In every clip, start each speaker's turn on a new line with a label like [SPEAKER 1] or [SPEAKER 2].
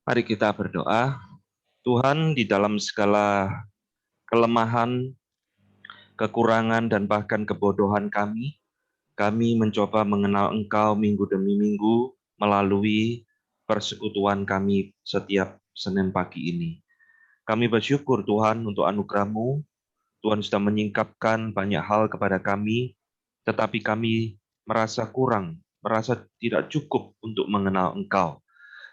[SPEAKER 1] Mari kita berdoa. Tuhan, di dalam segala kelemahan, kekurangan, dan bahkan kebodohan kami mencoba mengenal Engkau minggu demi minggu melalui persekutuan kami setiap Senin pagi ini. Kami bersyukur Tuhan untuk anugerah-Mu. Tuhan sudah menyingkapkan banyak hal kepada kami, tetapi kami merasa kurang, merasa tidak cukup untuk mengenal Engkau.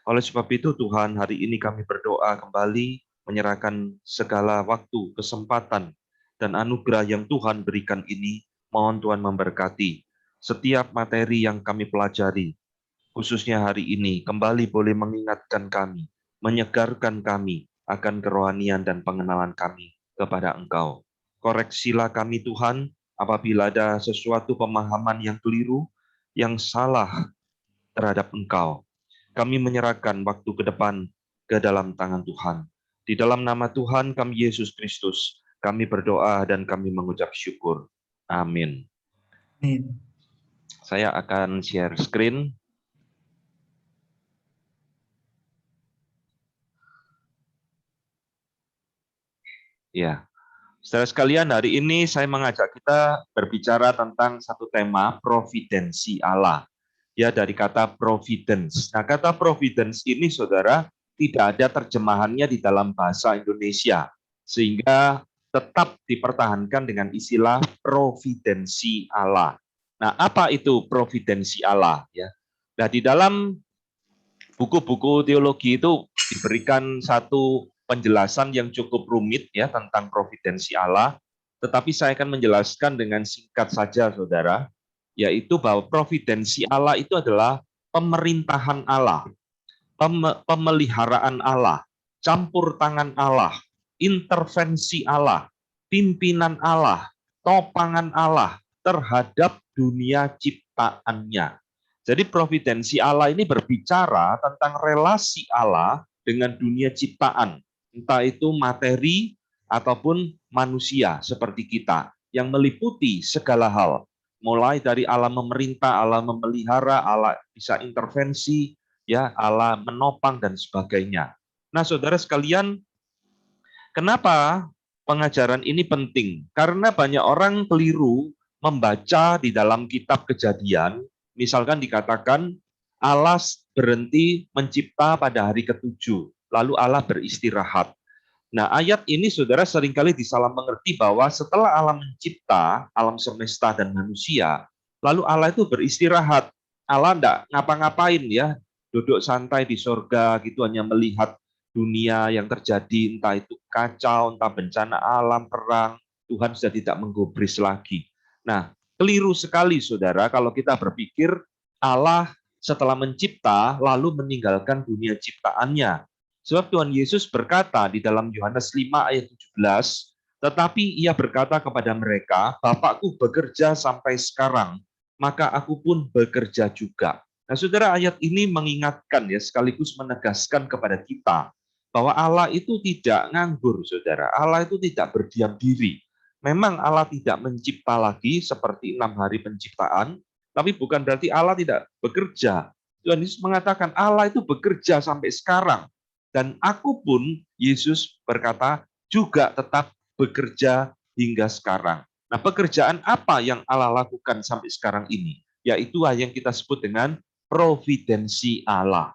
[SPEAKER 1] Oleh sebab itu Tuhan, hari ini kami berdoa kembali menyerahkan segala waktu, kesempatan, dan anugerah yang Tuhan berikan ini. Mohon Tuhan memberkati setiap materi yang kami pelajari, khususnya hari ini, kembali boleh mengingatkan kami, menyegarkan kami akan kerohanian dan pengenalan kami kepada Engkau. Koreksilah kami Tuhan, apabila ada sesuatu pemahaman yang keliru, yang salah terhadap Engkau. Kami menyerahkan waktu ke depan ke dalam tangan Tuhan. Di dalam nama Tuhan kami Yesus Kristus, kami berdoa dan kami mengucap syukur. Amin.
[SPEAKER 2] Amin.
[SPEAKER 1] Saya akan share screen. Ya, saudara sekalian, hari ini saya mengajak kita berbicara tentang satu tema, providensi Allah. Ya, dari kata providence. Nah, kata providence ini, saudara, tidak ada terjemahannya di dalam bahasa Indonesia, sehingga tetap dipertahankan dengan istilah providensi Allah. Nah, apa itu providensi Allah? Ya, nah di dalam buku-buku teologi itu diberikan satu penjelasan yang cukup rumit ya tentang providensi Allah, tetapi saya akan menjelaskan dengan singkat saja, saudara, yaitu bahwa providensi Allah itu adalah pemerintahan Allah, pemeliharaan Allah, campur tangan Allah, intervensi Allah, pimpinan Allah, topangan Allah terhadap dunia ciptaannya. Jadi providensi Allah ini berbicara tentang relasi Allah dengan dunia ciptaan, entah itu materi ataupun manusia seperti kita, yang meliputi segala hal, mulai dari Allah memerintah, Allah memelihara, Allah bisa intervensi, ya Allah menopang dan sebagainya. Nah, saudara sekalian, kenapa pengajaran ini penting? Karena banyak orang keliru membaca di dalam kitab Kejadian, misalkan dikatakan Allah berhenti mencipta pada hari ketujuh, lalu Allah beristirahat. Nah, ayat ini saudara seringkali disalah mengerti bahwa setelah Allah mencipta alam semesta dan manusia, lalu Allah itu beristirahat. Allah enggak ngapa-ngapain ya, duduk santai di sorga gitu hanya melihat dunia yang terjadi, entah itu kacau, entah bencana alam, perang, Tuhan sudah tidak menggubris lagi. Nah, keliru sekali saudara kalau kita berpikir Allah setelah mencipta lalu meninggalkan dunia ciptaannya. Sebab Tuhan Yesus berkata di dalam Yohanes 5 ayat 17, tetapi ia berkata kepada mereka, Bapakku bekerja sampai sekarang, maka aku pun bekerja juga. Nah, saudara, ayat ini mengingatkan ya, sekaligus menegaskan kepada kita bahwa Allah itu tidak nganggur, saudara. Allah itu tidak berdiam diri. Memang Allah tidak mencipta lagi seperti 6 hari penciptaan, tapi bukan berarti Allah tidak bekerja. Tuhan Yesus mengatakan Allah itu bekerja sampai sekarang. Dan aku pun, Yesus berkata, juga tetap bekerja hingga sekarang. Nah, pekerjaan apa yang Allah lakukan sampai sekarang ini? Yaitu yang kita sebut dengan providensi Allah.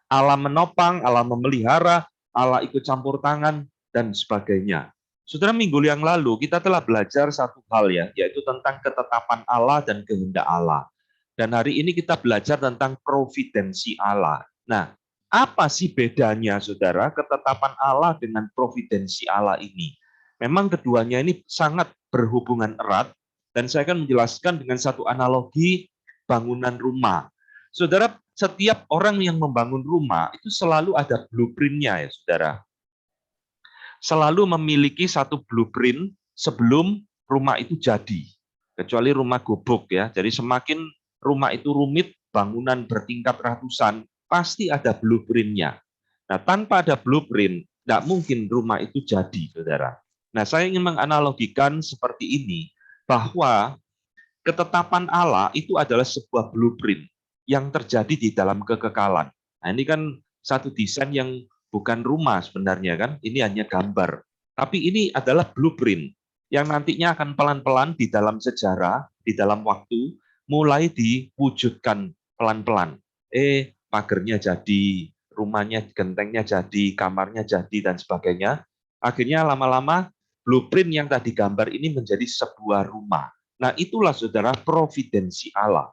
[SPEAKER 1] Allah menopang, Allah memelihara, Allah ikut campur tangan, dan sebagainya. Saudara, minggu yang lalu kita telah belajar satu hal ya, yaitu tentang ketetapan Allah dan kehendak Allah. Dan hari ini kita belajar tentang providensi Allah. Nah, apa sih bedanya, saudara, ketetapan Allah dengan providensi Allah ini? Memang keduanya ini sangat berhubungan erat, dan saya akan menjelaskan dengan satu analogi bangunan rumah. Saudara, setiap orang yang membangun rumah itu selalu ada blueprint-nya ya, saudara. Selalu memiliki satu blueprint sebelum rumah itu jadi. Kecuali rumah gubuk ya. Jadi semakin rumah itu rumit, bangunan bertingkat ratusan, pasti ada blueprint-nya. Nah, tanpa ada blueprint, tidak mungkin rumah itu jadi, saudara. Nah, saya ingin menganalogikan seperti ini, bahwa ketetapan Allah itu adalah sebuah blueprint yang terjadi di dalam kekekalan. Nah, ini kan satu desain yang bukan rumah sebenarnya kan, ini hanya gambar. Tapi ini adalah blueprint yang nantinya akan pelan-pelan di dalam sejarah, di dalam waktu, mulai diwujudkan pelan-pelan. Pagernya jadi, rumahnya, gentengnya jadi, kamarnya jadi, dan sebagainya. Akhirnya lama-lama blueprint yang tadi gambar ini menjadi sebuah rumah. Nah, itulah saudara providensi Allah.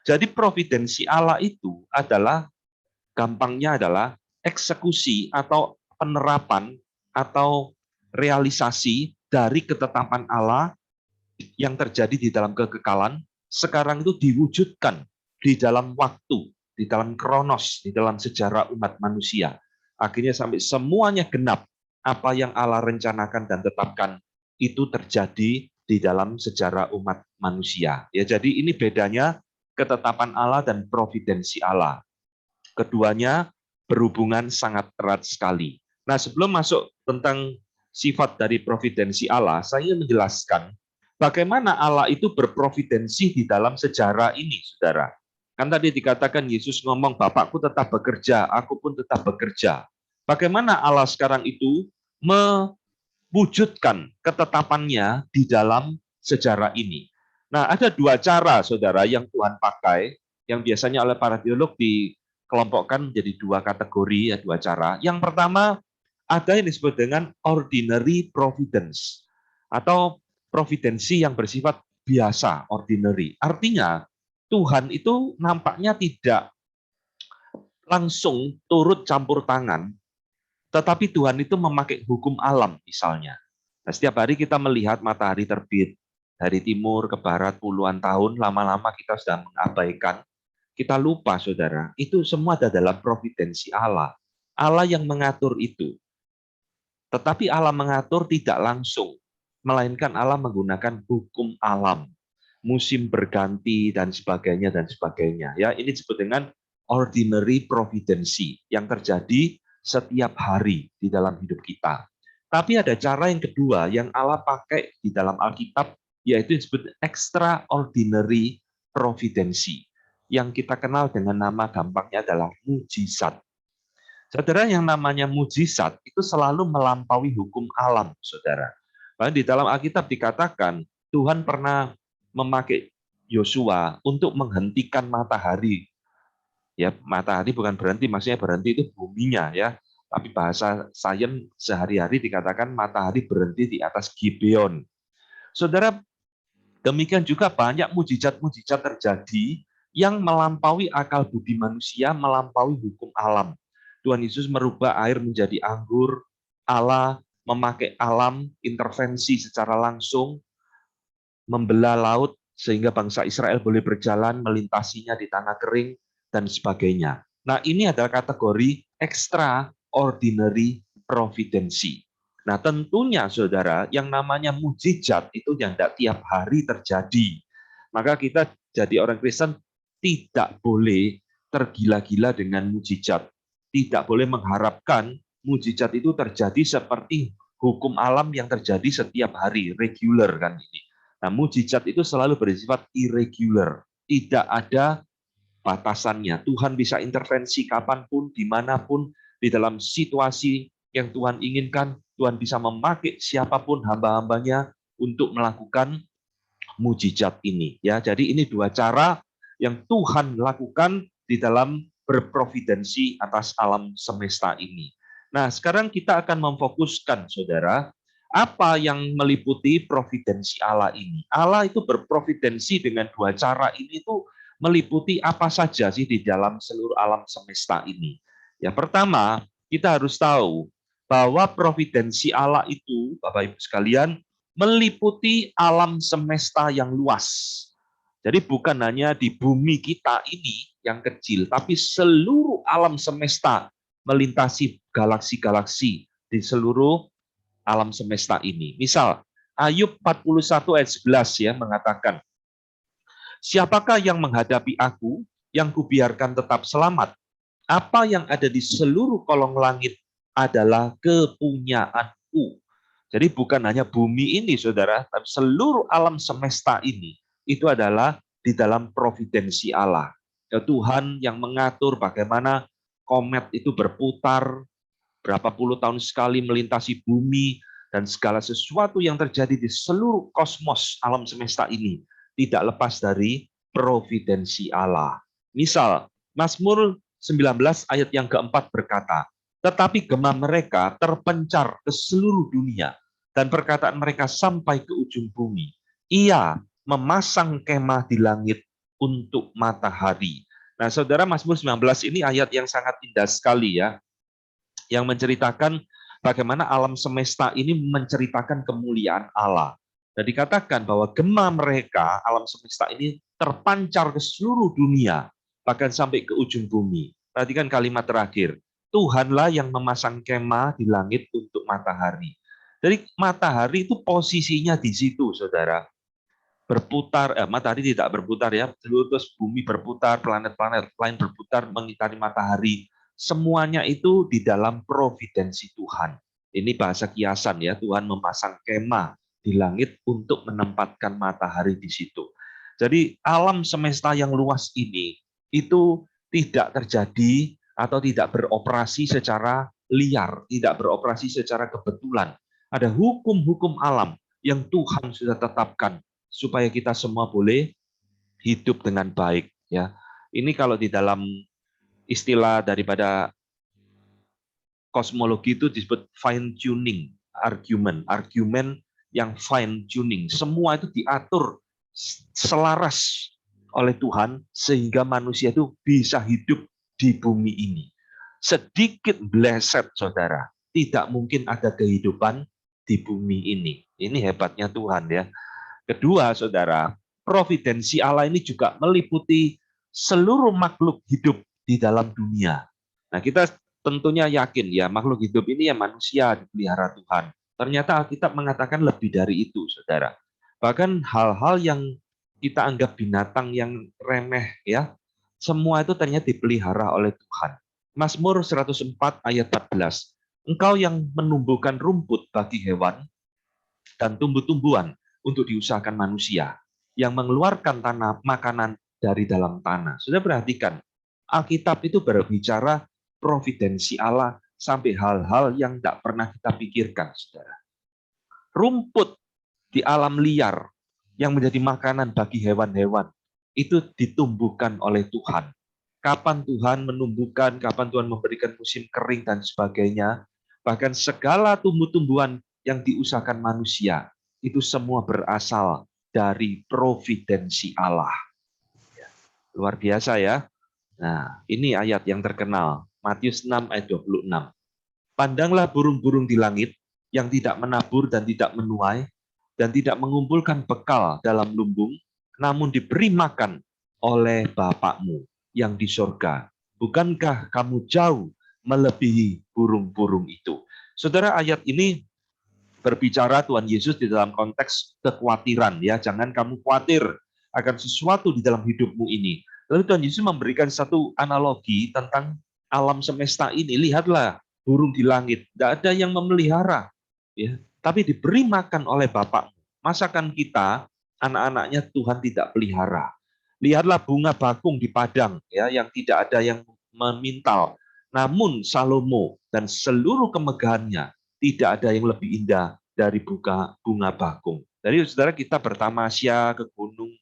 [SPEAKER 1] Jadi providensi Allah itu adalah, gampangnya adalah eksekusi atau penerapan atau realisasi dari ketetapan Allah yang terjadi di dalam kekekalan, sekarang itu diwujudkan di dalam waktu, di dalam kronos, di dalam sejarah umat manusia. Akhirnya sampai semuanya genap, apa yang Allah rencanakan dan tetapkan, itu terjadi di dalam sejarah umat manusia. Ya, jadi ini bedanya ketetapan Allah dan providensi Allah. Keduanya berhubungan sangat erat sekali. Nah, sebelum masuk tentang sifat dari providensi Allah, saya menjelaskan bagaimana Allah itu berprovidensi di dalam sejarah ini, saudara. Kan tadi dikatakan Yesus ngomong, Bapakku tetap bekerja, aku pun tetap bekerja. Bagaimana Allah sekarang itu mewujudkan ketetapannya di dalam sejarah ini? Nah, ada dua cara, saudara, yang Tuhan pakai, yang biasanya oleh para teolog dikelompokkan menjadi dua kategori, ya, dua cara. Yang pertama, ada yang disebut dengan ordinary providence, atau providensi yang bersifat biasa, ordinary. Artinya, Tuhan itu nampaknya tidak langsung turut campur tangan, tetapi Tuhan itu memakai hukum alam misalnya. Nah, setiap hari kita melihat matahari terbit dari timur ke barat puluhan tahun, lama-lama kita sudah mengabaikan. Kita lupa, saudara, itu semua ada dalam providensi Allah. Allah yang mengatur itu. Tetapi Allah mengatur tidak langsung, melainkan Allah menggunakan hukum alam, musim berganti dan sebagainya dan sebagainya. Ya, ini disebut dengan ordinary providency yang terjadi setiap hari di dalam hidup kita. Tapi ada cara yang kedua yang Allah pakai di dalam Alkitab, yaitu disebut extraordinary providency, yang kita kenal dengan nama gampangnya adalah mujizat. Saudara, yang namanya mujizat itu selalu melampaui hukum alam, saudara. Bahkan di dalam Alkitab dikatakan Tuhan pernah memakai Yosua untuk menghentikan matahari. Ya, matahari bukan berhenti, maksudnya berhenti itu buminya, ya. Tapi bahasa sains sehari-hari dikatakan matahari berhenti di atas Gibeon. Saudara, demikian juga banyak mujizat-mujizat terjadi yang melampaui akal budi manusia, melampaui hukum alam. Tuhan Yesus merubah air menjadi anggur, Allah memakai alam, intervensi secara langsung, membelah laut sehingga bangsa Israel boleh berjalan melintasinya di tanah kering, dan sebagainya. Nah, ini adalah kategori extraordinary providency. Nah, tentunya saudara, yang namanya mujizat itu yang tidak tiap hari terjadi. Maka kita jadi orang Kristen tidak boleh tergila-gila dengan mujizat. Tidak boleh mengharapkan mujizat itu terjadi seperti hukum alam yang terjadi setiap hari, regular kan ini. Nah, mujizat itu selalu bersifat irregular, tidak ada batasannya. Tuhan bisa intervensi kapanpun, dimanapun, di dalam situasi yang Tuhan inginkan. Tuhan bisa memakai siapapun hamba-hambanya untuk melakukan mujizat ini. Ya, jadi ini dua cara yang Tuhan lakukan di dalam berprovidensi atas alam semesta ini. Nah, sekarang kita akan memfokuskan, saudara, apa yang meliputi providensi Allah ini. Allah itu berprovidensi dengan dua cara ini itu meliputi apa saja sih di dalam seluruh alam semesta ini. Ya, pertama, kita harus tahu bahwa providensi Allah itu, Bapak Ibu sekalian, meliputi alam semesta yang luas. Jadi bukan hanya di bumi kita ini yang kecil, tapi seluruh alam semesta melintasi galaksi-galaksi di seluruh alam semesta ini. Misal, Ayub 41 ayat 11 ya mengatakan, siapakah yang menghadapi aku, yang kubiarkan tetap selamat? Apa yang ada di seluruh kolong langit adalah kepunyaanku. Jadi bukan hanya bumi ini, saudara, tapi seluruh alam semesta ini, itu adalah di dalam providensi Allah. Ya, Tuhan yang mengatur bagaimana komet itu berputar, berapa puluh tahun sekali melintasi bumi, dan segala sesuatu yang terjadi di seluruh kosmos alam semesta ini tidak lepas dari providensi Allah. Misal, Mazmur 19 ayat yang keempat berkata, tetapi gema mereka terpencar ke seluruh dunia, dan perkataan mereka sampai ke ujung bumi. Ia memasang kemah di langit untuk matahari. Nah, saudara, Mazmur 19 ini ayat yang sangat indah sekali ya, yang menceritakan bagaimana alam semesta ini menceritakan kemuliaan Allah. Dan dikatakan bahwa gema mereka, alam semesta ini terpancar ke seluruh dunia, bahkan sampai ke ujung bumi. Perhatikan kalimat terakhir, Tuhanlah yang memasang kemah di langit untuk matahari. Jadi matahari itu posisinya di situ, saudara. Berputar, matahari tidak berputar ya, terus bumi berputar, planet-planet lain berputar mengitari matahari. Semuanya itu di dalam providensi Tuhan. Ini bahasa kiasan ya, Tuhan memasang kemah di langit untuk menempatkan matahari di situ. Jadi alam semesta yang luas ini itu tidak terjadi atau tidak beroperasi secara liar, tidak beroperasi secara kebetulan. Ada hukum-hukum alam yang Tuhan sudah tetapkan supaya kita semua boleh hidup dengan baik ya. Ini kalau di dalam istilah daripada kosmologi itu disebut fine tuning argument, argumen yang fine tuning. Semua itu diatur selaras oleh Tuhan sehingga manusia itu bisa hidup di bumi ini. Sedikit bleset, saudara, tidak mungkin ada kehidupan di bumi ini. Ini hebatnya Tuhan ya. Kedua, saudara, providensi Allah ini juga meliputi seluruh makhluk hidup di dalam dunia. Nah, kita tentunya yakin ya, makhluk hidup ini ya manusia dipelihara Tuhan. Ternyata Alkitab mengatakan lebih dari itu, saudara. Bahkan hal-hal yang kita anggap binatang yang remeh ya, semua itu ternyata dipelihara oleh Tuhan. Mazmur 104 ayat 14. Engkau yang menumbuhkan rumput bagi hewan dan tumbuh-tumbuhan untuk diusahakan manusia, yang mengeluarkan tanah makanan dari dalam tanah. Sudah perhatikan, Alkitab itu berbicara providensi Allah sampai hal-hal yang tidak pernah kita pikirkan, saudara. Rumput di alam liar yang menjadi makanan bagi hewan-hewan, itu ditumbuhkan oleh Tuhan. Kapan Tuhan menumbuhkan, kapan Tuhan memberikan musim kering dan sebagainya, bahkan segala tumbuh-tumbuhan yang diusahakan manusia, itu semua berasal dari providensi Allah. Luar biasa ya. Nah, ini ayat yang terkenal, Matius 6 ayat 26. Pandanglah burung-burung di langit yang tidak menabur dan tidak menuai dan tidak mengumpulkan bekal dalam lumbung, namun diberi makan oleh Bapakmu yang di sorga. Bukankah kamu jauh melebihi burung-burung itu? Saudara, ayat ini berbicara Tuhan Yesus di dalam konteks kekhawatiran ya, jangan kamu khawatir akan sesuatu di dalam hidupmu ini. Lalu Tuhan Yesus memberikan satu analogi tentang alam semesta ini. Lihatlah burung di langit, tidak ada yang memelihara, ya, tapi diberi makan oleh Bapa. Masakan kita, anak-anaknya Tuhan tidak pelihara. Lihatlah bunga bakung di padang, ya, yang tidak ada yang memintal. Namun Salomo dan seluruh kemegahannya tidak ada yang lebih indah dari bunga bakung. Jadi saudara, kita bertamasya ke gunung,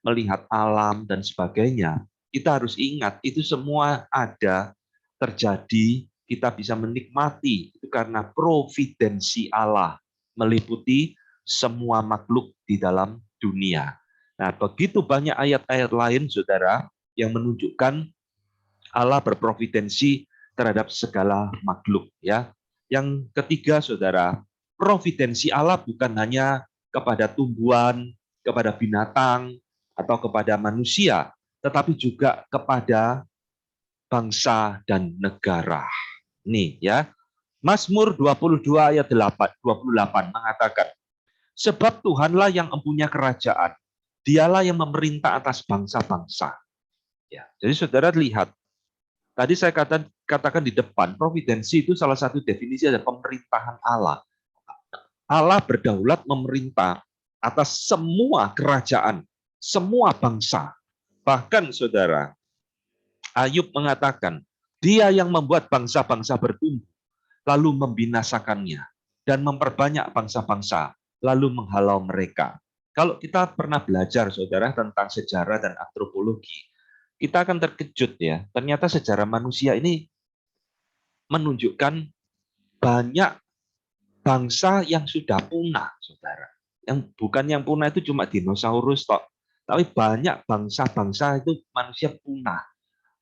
[SPEAKER 1] melihat alam dan sebagainya, kita harus ingat itu semua ada, terjadi, kita bisa menikmati itu karena providensi Allah meliputi semua makhluk di dalam dunia. Nah, begitu banyak ayat-ayat lain, saudara, yang menunjukkan Allah berprovidensi terhadap segala makhluk. Ya, yang ketiga, saudara, providensi Allah bukan hanya kepada tumbuhan, kepada binatang, atau kepada manusia, tetapi juga kepada bangsa dan negara. Nih ya, Mazmur 22 ayat 28 mengatakan, sebab Tuhanlah yang mempunyai kerajaan, dialah yang memerintah atas bangsa-bangsa. Ya, jadi saudara lihat, tadi saya katakan di depan, providensi itu salah satu definisi dari pemerintahan Allah. Allah berdaulat memerintah atas semua kerajaan, semua bangsa. Bahkan saudara, Ayub mengatakan, Dia yang membuat bangsa-bangsa bertumbuh, lalu membinasakannya, dan memperbanyak bangsa-bangsa, lalu menghalau mereka. Kalau kita pernah belajar, saudara, tentang sejarah dan antropologi, kita akan terkejut ya. Ternyata sejarah manusia ini menunjukkan banyak bangsa yang sudah punah, saudara. Yang punah itu cuma dinosaurus, toh. Tapi banyak bangsa-bangsa itu manusia punah.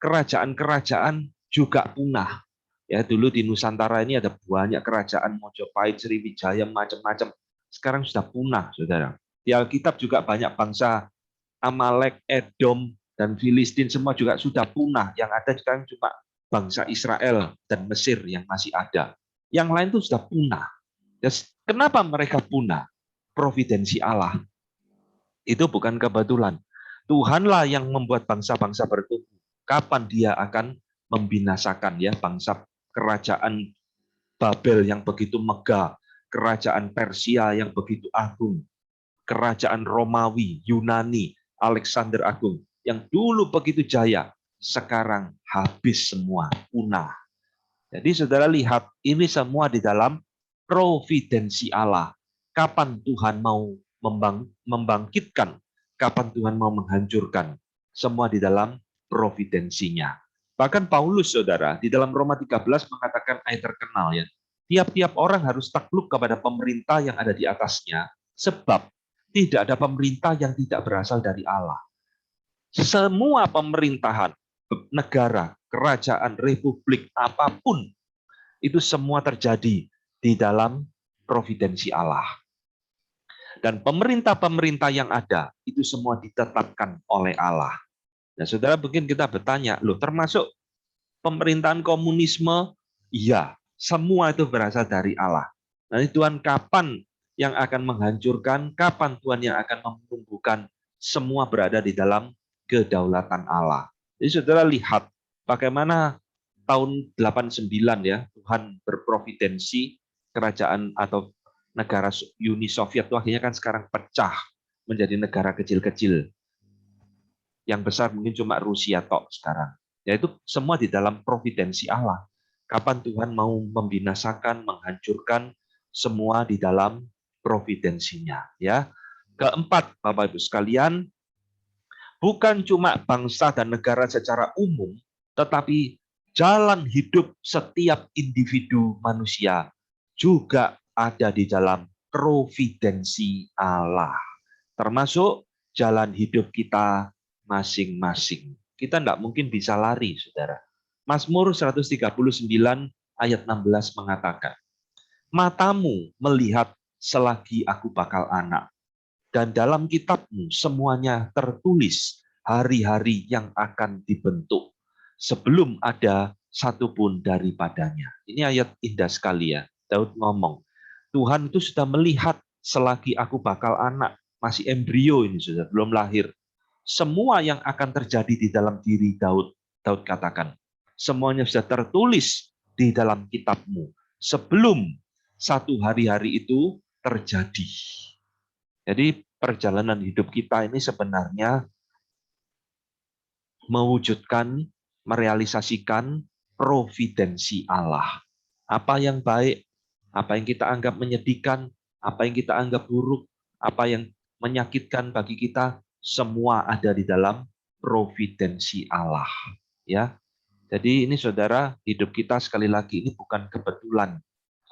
[SPEAKER 1] Kerajaan-kerajaan juga punah. Ya, dulu di Nusantara ini ada banyak kerajaan, Mojopahit, Sriwijaya, macam-macam. Sekarang sudah punah, saudara. Di Alkitab juga banyak bangsa, Amalek, Edom, dan Filistin semua juga sudah punah. Yang ada sekarang cuma bangsa Israel dan Mesir yang masih ada. Yang lain itu sudah punah. Kenapa mereka punah? Providensi Allah. Itu bukan kebetulan. Tuhanlah yang membuat bangsa-bangsa bertumbuh. Kapan dia akan membinasakan ya bangsa kerajaan Babel yang begitu megah, kerajaan Persia yang begitu agung, kerajaan Romawi, Yunani, Alexander Agung yang dulu begitu jaya, sekarang habis semua, punah. Jadi saudara lihat, ini semua di dalam providensi Allah. Kapan Tuhan mau membangkitkan, kapan Tuhan mau menghancurkan, semua di dalam providensinya. Bahkan Paulus, saudara, di dalam Roma 13 mengatakan ayat terkenal ya, tiap-tiap orang harus takluk kepada pemerintah yang ada di atasnya, sebab tidak ada pemerintah yang tidak berasal dari Allah. Semua pemerintahan, negara, kerajaan, republik, apapun, itu semua terjadi di dalam providensi Allah. Dan pemerintah-pemerintah yang ada, itu semua ditetapkan oleh Allah. Nah, saudara, mungkin kita bertanya, loh termasuk pemerintahan komunisme? Iya, semua itu berasal dari Allah. Nanti Tuhan kapan yang akan menghancurkan, kapan Tuhan yang akan menumbuhkan, semua berada di dalam kedaulatan Allah. Jadi saudara lihat bagaimana tahun 89 ya, Tuhan berprovidensi kerajaan atau negara Uni Soviet itu akhirnya kan sekarang pecah menjadi negara kecil-kecil. Yang besar mungkin cuma Rusia tok sekarang. Yaitu semua di dalam providensi Allah. Kapan Tuhan mau membinasakan, menghancurkan, semua di dalam providensinya. Ya. Keempat, Bapak Ibu sekalian, bukan cuma bangsa dan negara secara umum, tetapi jalan hidup setiap individu manusia juga ada di dalam providensi Allah. Termasuk jalan hidup kita masing-masing. Kita tidak mungkin bisa lari, saudara. Mazmur 139 ayat 16 mengatakan, matamu melihat selagi aku bakal anak, dan dalam kitabmu semuanya tertulis hari-hari yang akan dibentuk, sebelum ada satupun daripadanya. Ini ayat indah sekali ya. Daud ngomong, Tuhan itu sudah melihat selagi aku bakal anak, masih embrio ini sudah belum lahir. Semua yang akan terjadi di dalam diri Daud, Daud katakan, semuanya sudah tertulis di dalam kitabmu sebelum satu hari-hari itu terjadi. Jadi perjalanan hidup kita ini sebenarnya mewujudkan, merealisasikan providensi Allah. Apa yang baik, apa yang kita anggap menyedihkan, apa yang kita anggap buruk, apa yang menyakitkan bagi kita, semua ada di dalam providensi Allah. Ya, jadi ini saudara, hidup kita sekali lagi ini bukan kebetulan.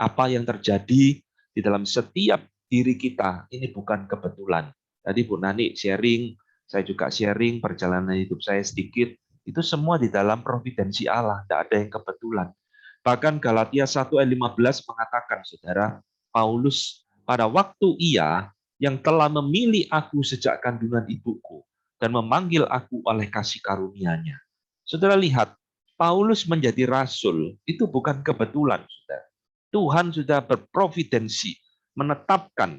[SPEAKER 1] Apa yang terjadi di dalam setiap diri kita ini bukan kebetulan. Tadi Bu Nani sharing, saya juga sharing perjalanan hidup saya sedikit. Itu semua di dalam providensi Allah, tidak ada yang kebetulan. Bahkan Galatia 1 ayat 15 mengatakan, saudara, Paulus pada waktu ia yang telah memilih aku sejak kandungan ibuku dan memanggil aku oleh kasih karunia-Nya. Saudara lihat, Paulus menjadi rasul itu bukan kebetulan, saudara. Tuhan sudah berprovidensi, menetapkan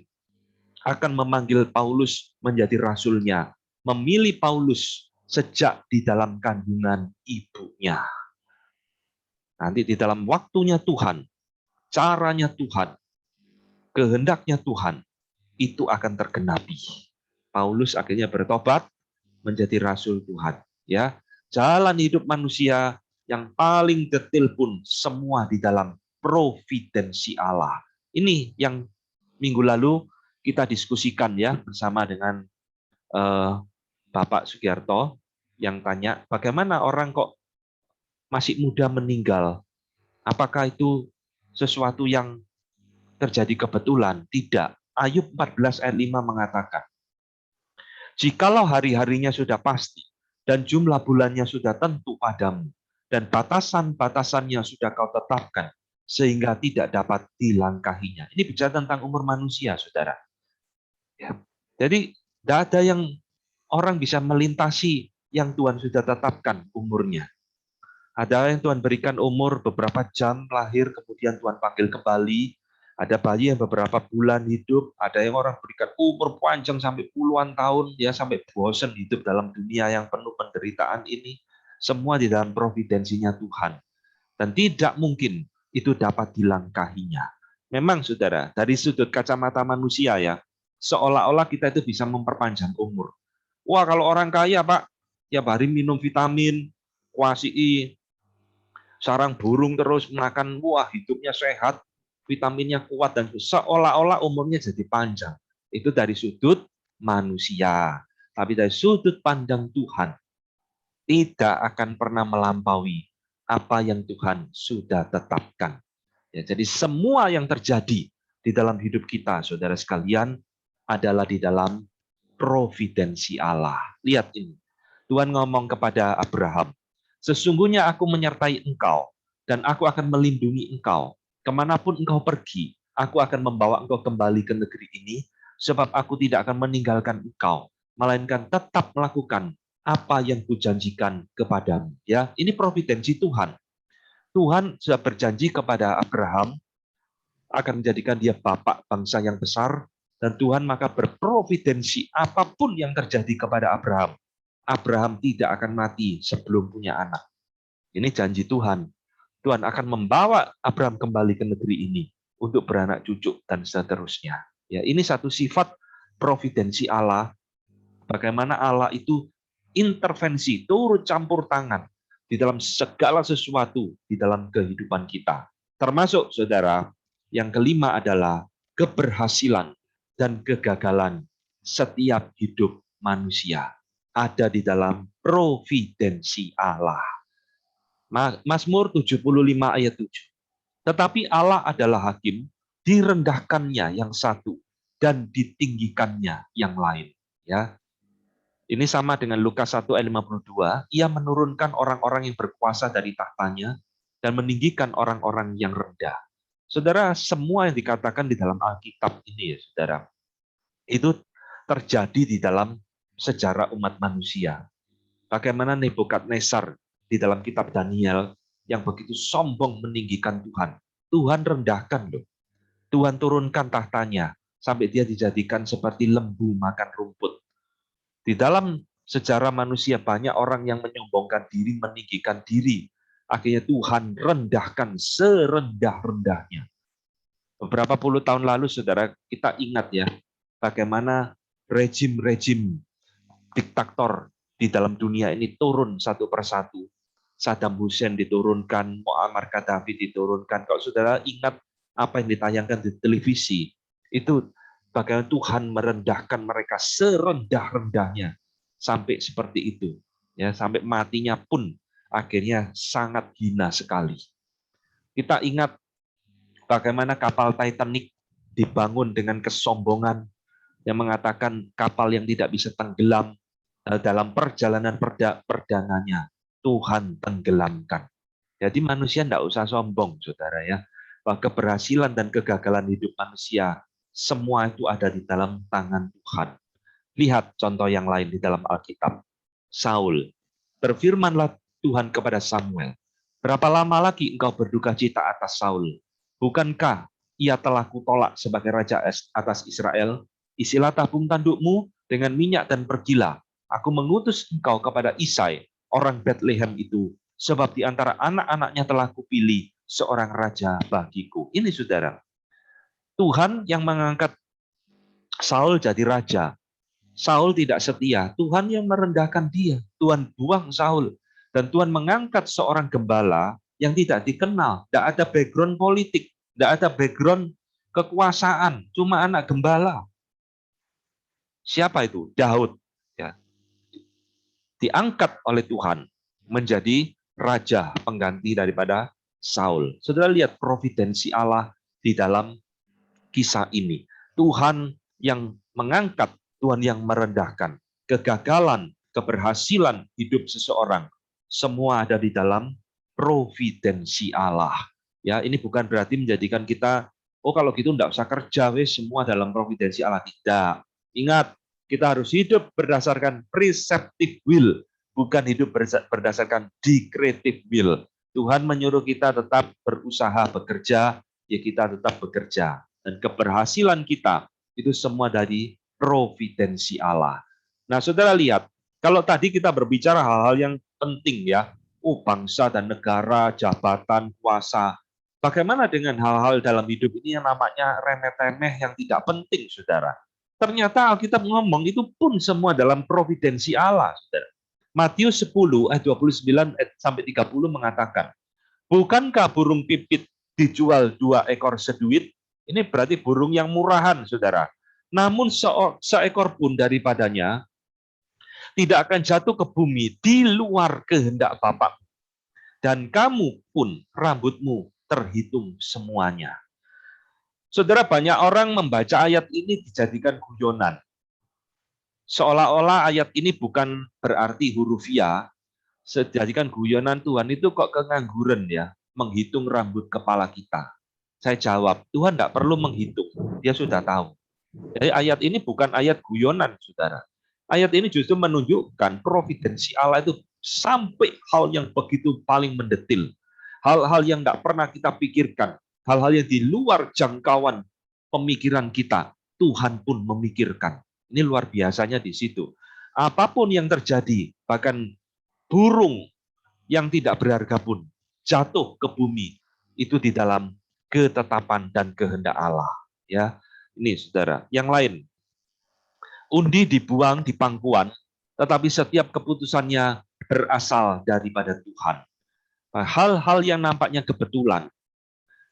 [SPEAKER 1] akan memanggil Paulus menjadi rasulnya, memilih Paulus sejak di dalam kandungan ibunya. Nanti di dalam waktunya Tuhan, caranya Tuhan, kehendaknya Tuhan, itu akan tergenapi. Paulus akhirnya bertobat menjadi rasul Tuhan. Ya, jalan hidup manusia yang paling detail pun semua di dalam providensi Allah. Ini yang minggu lalu kita diskusikan ya bersama dengan Bapak Sugiarto yang tanya bagaimana orang kok masih muda meninggal. Apakah itu sesuatu yang terjadi kebetulan? Tidak. Ayub 14 ayat 5 mengatakan, jikalau hari-harinya sudah pasti dan jumlah bulannya sudah tentu padamu dan batasan-batasannya sudah kau tetapkan sehingga tidak dapat dilangkahinya. Ini bicara tentang umur manusia, saudara. Ya. Jadi tidak ada yang orang bisa melintasi yang Tuhan sudah tetapkan umurnya. Ada yang Tuhan berikan umur beberapa jam lahir, kemudian Tuhan panggil kembali. Ada bayi yang beberapa bulan hidup, ada yang orang berikan umur panjang sampai puluhan tahun, ya sampai bosan hidup dalam dunia yang penuh penderitaan ini. Semua di dalam providensinya Tuhan. Dan tidak mungkin itu dapat dilangkahinya. Memang saudara, dari sudut kacamata manusia ya, seolah-olah kita itu bisa memperpanjang umur. Wah kalau orang kaya Pak, tiap hari minum vitamin, kuasi sarang burung terus makan, wah hidupnya sehat, vitaminnya kuat, dan seolah-olah umurnya jadi panjang. Itu dari sudut manusia. Tapi dari sudut pandang Tuhan, tidak akan pernah melampaui apa yang Tuhan sudah tetapkan. Ya, jadi semua yang terjadi di dalam hidup kita, saudara sekalian, adalah di dalam providensi Allah. Lihat ini, Tuhan ngomong kepada Abraham, sesungguhnya aku menyertai engkau, dan aku akan melindungi engkau. Kemanapun engkau pergi, aku akan membawa engkau kembali ke negeri ini, sebab aku tidak akan meninggalkan engkau, melainkan tetap melakukan apa yang kujanjikan kepadamu. Ya, ini providensi Tuhan. Tuhan sudah berjanji kepada Abraham akan menjadikan dia bapak bangsa yang besar, dan Tuhan maka berprovidensi apapun yang terjadi kepada Abraham. Abraham tidak akan mati sebelum punya anak. Ini janji Tuhan. Tuhan akan membawa Abraham kembali ke negeri ini untuk beranak cucu dan seterusnya. Ya, ini satu sifat providensi Allah. Bagaimana Allah itu intervensi, turut campur tangan di dalam segala sesuatu di dalam kehidupan kita. Termasuk, saudara, yang kelima adalah keberhasilan dan kegagalan setiap hidup manusia ada di dalam providensi Allah. Mazmur 75 ayat 7. Tetapi Allah adalah hakim, direndahkannya yang satu dan ditinggikannya yang lain. Ya, ini sama dengan Lukas 1 ayat 52, ia menurunkan orang-orang yang berkuasa dari tahtanya dan meninggikan orang-orang yang rendah. Saudara, semua yang dikatakan di dalam Alkitab ini ya saudara, itu terjadi di dalam sejarah umat manusia. Bagaimana Nebukadnezar di dalam kitab Daniel yang begitu sombong meninggikan Tuhan. Tuhan rendahkan loh. Tuhan turunkan tahtanya sampai dia dijadikan seperti lembu makan rumput. Di dalam sejarah manusia banyak orang yang menyombongkan diri, meninggikan diri. Akhirnya Tuhan rendahkan serendah-rendahnya. Beberapa puluh tahun lalu, saudara, kita ingat ya, bagaimana rejim-rejim diktator di dalam dunia ini turun satu persatu. Saddam Hussein diturunkan, Muammar Gaddafi diturunkan. Kalau saudara ingat apa yang ditayangkan di televisi, itu bagaimana Tuhan merendahkan mereka serendah-rendahnya sampai seperti itu, ya sampai matinya pun akhirnya sangat hina sekali. Kita ingat bagaimana kapal Titanic dibangun dengan kesombongan yang mengatakan kapal yang tidak bisa tenggelam dalam perjalanan perdananya. Tuhan tenggelamkan. Jadi manusia tidak usah sombong, saudara ya. Bahwa keberhasilan dan kegagalan hidup manusia, semua itu ada di dalam tangan Tuhan. Lihat contoh yang lain di dalam Alkitab. Saul, berfirmanlah Tuhan kepada Samuel, berapa lama lagi engkau berduka cita atas Saul? Bukankah ia telah kutolak sebagai raja atas Israel? Isilah tabung tandukmu dengan minyak dan pergilah. Aku mengutus engkau kepada Isai, orang Bethlehem itu, sebab di antara anak-anaknya telah kupilih seorang raja bagiku. Ini saudara, Tuhan yang mengangkat Saul jadi raja. Saul tidak setia, Tuhan yang merendahkan dia. Tuhan buang Saul. Dan Tuhan mengangkat seorang gembala yang tidak dikenal, tidak ada background politik, tidak ada background kekuasaan, cuma anak gembala. Siapa itu? Daud. Ya. Diangkat oleh Tuhan menjadi raja pengganti daripada Saul. Saudara lihat providensi Allah di dalam kisah ini. Tuhan yang mengangkat, Tuhan yang merendahkan. Kegagalan, keberhasilan hidup seseorang, semua ada di dalam providensi Allah. Ya, ini bukan berarti menjadikan kita, oh kalau gitu enggak usah kerja, wes semua dalam providensi Allah. Tidak. Ingat, kita harus hidup berdasarkan preceptive will, bukan hidup berdasarkan decretive will. Tuhan menyuruh kita tetap berusaha bekerja, ya kita tetap bekerja. Dan keberhasilan kita itu semua dari providensi Allah. Nah, saudara lihat, kalau tadi kita berbicara hal-hal yang penting ya, bangsa dan negara, jabatan, kuasa. Bagaimana dengan hal-hal dalam hidup ini yang namanya remeh-temeh yang tidak penting, saudara? Ternyata Alkitab ngomong itu pun semua dalam providensi Allah, saudara. Matius 10 ayat 29 sampai 30 mengatakan, bukankah burung pipit dijual 2 ekor seduit? Ini berarti burung yang murahan, saudara. Namun seekor pun daripadanya tidak akan jatuh ke bumi di luar kehendak Bapa. Dan kamu pun rambutmu terhitung semuanya. Saudara, banyak orang membaca ayat ini dijadikan guyonan. Seolah-olah ayat ini bukan berarti hurufiah, dijadikan guyonan Tuhan itu kok kengangguran ya, menghitung rambut kepala kita. Saya jawab, Tuhan tidak perlu menghitung, dia sudah tahu. Jadi ayat ini bukan ayat guyonan, saudara. Ayat ini justru menunjukkan providensi Allah itu sampai hal yang begitu paling mendetil. Hal-hal yang tidak pernah kita pikirkan, hal-hal yang di luar jangkauan pemikiran kita, Tuhan pun memikirkan. Ini luar biasanya di situ. Apapun yang terjadi, bahkan burung yang tidak berharga pun jatuh ke bumi, itu di dalam ketetapan dan kehendak Allah. Ya, ini saudara. Yang lain, undi dibuang di pangkuan, tetapi setiap keputusannya berasal daripada Tuhan. Hal-hal yang nampaknya kebetulan,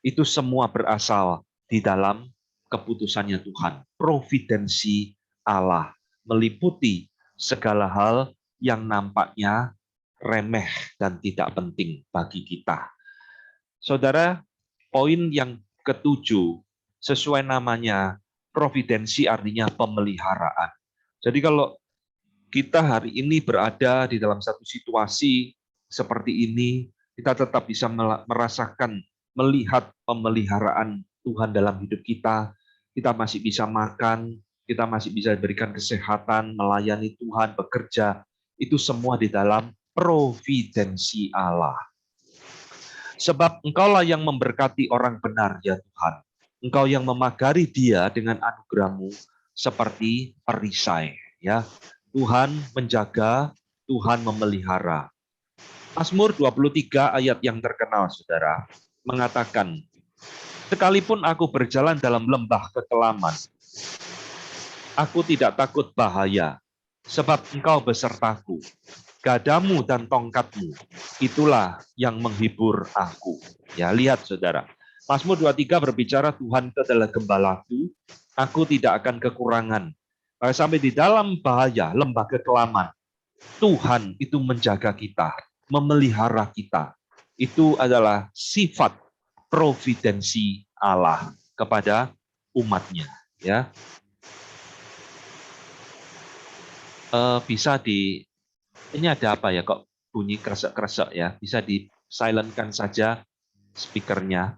[SPEAKER 1] itu semua berasal di dalam keputusannya Tuhan. Providensi Allah meliputi segala hal yang nampaknya remeh dan tidak penting bagi kita. Saudara, poin yang ketujuh, sesuai namanya, providensi artinya pemeliharaan. Jadi kalau kita hari ini berada di dalam satu situasi seperti ini, kita tetap bisa merasakan, melihat pemeliharaan Tuhan dalam hidup kita. Kita masih bisa makan, kita masih bisa berikan kesehatan, melayani Tuhan, bekerja. Itu semua di dalam providensi Allah. Sebab Engkaulah yang memberkati orang benar, ya Tuhan. Engkau yang memagari dia dengan anugerah-Mu seperti perisai. Ya, Tuhan menjaga, Tuhan memelihara. Mazmur 23 ayat yang terkenal, saudara, mengatakan, sekalipun aku berjalan dalam lembah kekelaman, aku tidak takut bahaya, sebab Engkau besertaku. Gadamu dan tongkatmu, itulah yang menghibur aku. Ya, lihat saudara. Mazmur 23 berbicara Tuhan itu adalah gembalaku, aku tidak akan kekurangan. Sampai di dalam bahaya, lembah kekelaman, Tuhan itu menjaga kita, memelihara kita. Itu adalah sifat providensi Allah kepada umatnya. Ya, bisa di ini ada apa ya kok bunyi kresek-kresek ya, bisa di silentkan saja speakernya.